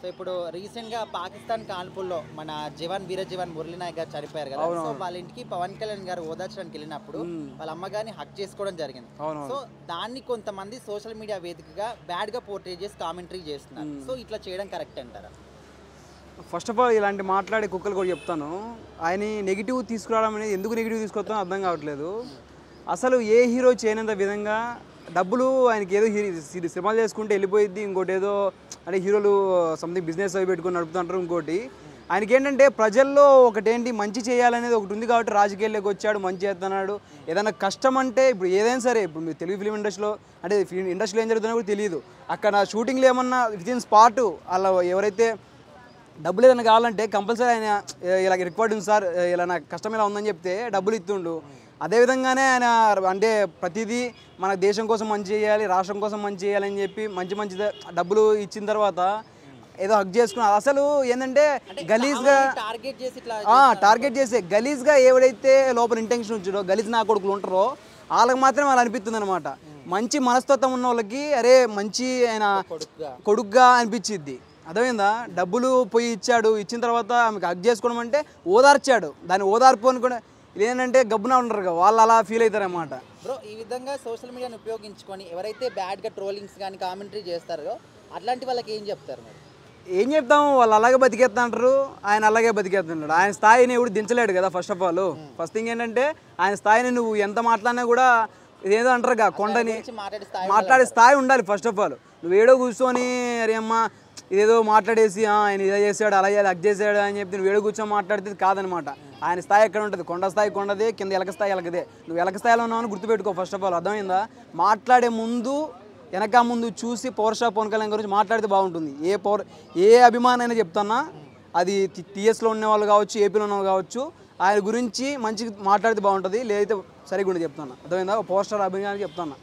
So ఇప్పుడు రీసెంట్‌గా పాకిస్తాన్ కాల్పుల్లో మన వీర జవాన్ మురళీ నాయక్ గారు చనిపోయారు కదా! సో వాళ్ళ ఇంటికి పవన్ కళ్యాణ్ గారు ఓదార్చడానికి ఎళ్ళినప్పుడు వాళ్ళ అమ్మగారిని హగ్ చేసుకోవడం జరిగింది. సో దాన్ని కొంతమంది సోషల్ మీడియా వేదికగా బ్యాడ్‌గా పోర్ట్రే చేసి కామెంటరీ చేస్తున్నారు. సో ఇట్లా చేయడం కరెక్ట్ అంటారా? ఫస్ట్ ఆఫ్ ఆల్ ఇలాంటి మాట్లాడే కుక్కలు కూడా చెప్తాను. ఆయన నెగిటివ్ తీసుకురావడం అనేది ఎందుకు నెగిటివ్ తీసుకొస్తానో అర్థం కావట్లేదు. అసలు ఏ హీరో చేయనంత విధంగా డబ్బులు ఆయనకి ఏదో సినిమాలు చేసుకుంటే వెళ్ళిపోయిద్ది, ఇంకోటి ఏదో అంటే హీరోలు సంథింగ్ బిజినెస్ అవి పెట్టుకొని నడుపుతుంటారు. ఇంకోటి ఆయనకి ఏంటంటే ప్రజల్లో ఒకటేంటి మంచి చేయాలనేది ఒకటి ఉంది కాబట్టి రాజకీయాల్లోకి వచ్చాడు, మంచి చేస్తున్నాడు. ఏదైనా కష్టం అంటే ఇప్పుడు ఏదైనా సరే, ఇప్పుడు మీరు తెలుగు ఫిలిం ఇండస్ట్రీలో అంటే ఇండస్ట్రీలో ఏం జరుగుతుందో కూడా తెలియదు. అక్కడ షూటింగ్లో ఏమన్నా వితిన్ స్పాట్ అలా ఎవరైతే డబ్బులు ఏదైనా కావాలంటే కంపల్సరీ ఆయన ఇలా రికార్డు ఉంది సార్, ఇలా నాకు కష్టం ఇలా ఉందని చెప్తే డబ్బులు ఇస్తుండు. అదేవిధంగానే ఆయన అంటే ప్రతిదీ మన దేశం కోసం మంచి చేయాలి, రాష్ట్రం కోసం మంచి చేయాలని చెప్పి మంచి డబ్బులు ఇచ్చిన తర్వాత ఏదో హక్ చేసుకున్నారు. అసలు ఏంటంటే గలీజ్గా టార్గెట్ చేసే గలీజ్గా ఎవడైతే లోపల ఇంటెన్షన్ ఉంచాడో గలీజ్ నా కొడుకులు ఉంటారో వాళ్ళకి మాత్రం అలా అనిపిస్తుంది అనమాట. మంచి మనస్తత్వం ఉన్న వాళ్ళకి అరే మంచి ఆయన కొడుకుగా అనిపించిద్ది. అర్థమైందా? డబ్బులు పోయి ఇచ్చాడు, ఇచ్చిన తర్వాత ఆమెకు హక్ చేసుకోవడం అంటే ఓదార్చాడు. దాన్ని ఓదార్పు అనుకునే ఇదేంటంటే గబ్బున ఉండరు కదా, వాళ్ళు అలా ఫీల్ అవుతారన్నమాట. బ్రో ఈ విధంగా సోషల్ మీడియాని ఉపయోగించుకొని ఎవరైతే బ్యాడ్గా ట్రోలింగ్స్ కానీ కామెంటరీ చేస్తారో అట్లాంటి వాళ్ళకి ఏం చెప్తారు మరి? ఏం చెప్తాము, వాళ్ళు అలాగే బతికేస్తుంటారు, ఆయన అలాగే బతికేస్తున్నాడు. ఆయన స్థాయిని ఎవడు దించలేడు కదా. First of all first thing ఏంటంటే ఆయన స్థాయిని నువ్వు ఎంత మాట్లాడినా కూడా ఇదేదో అంటారు కదా, కొండని మాట్లాడే స్థాయి ఉండాలి. ఫస్ట్ ఆఫ్ ఆల్ నువ్వు ఏడో కూర్చొని అరే అమ్మ ఇదేదో మాట్లాడేసి ఆయన ఇదే చేశాడు అలా చేయాలి హక్ చేశాడు అని చెప్పి నువ్వు ఏడో కూర్చొని మాట్లాడితే కాదనమాట. ఆయన స్థాయి ఎక్కడ ఉంటుంది? కొండ స్థాయి కొండదే, కింద ఎలక స్థాయి ఎలకదే. నువ్వు ఎలక స్థాయిలో ఉన్నావని గుర్తుపెట్టుకో ఫస్ట్ ఆఫ్ ఆల్. అర్థమైందా? మాట్లాడే ముందు వెనక ముందు చూసి పవర్ స్టార్ పవన్ కళ్యాణ్ గురించి మాట్లాడితే బాగుంటుంది. ఏ అభిమానం అయినా చెప్తున్నా, అది టీఎస్లో ఉన్న వాళ్ళు కావచ్చు, ఏపీలో ఉన్న వాళ్ళు కావచ్చు, ఆయన గురించి మంచిగా మాట్లాడితే బాగుంటుంది. లేదైతే సరిగ్గా చెప్తున్నా. అర్థమైందా? పవర్ స్టార్ అభిమానం చెప్తున్నా.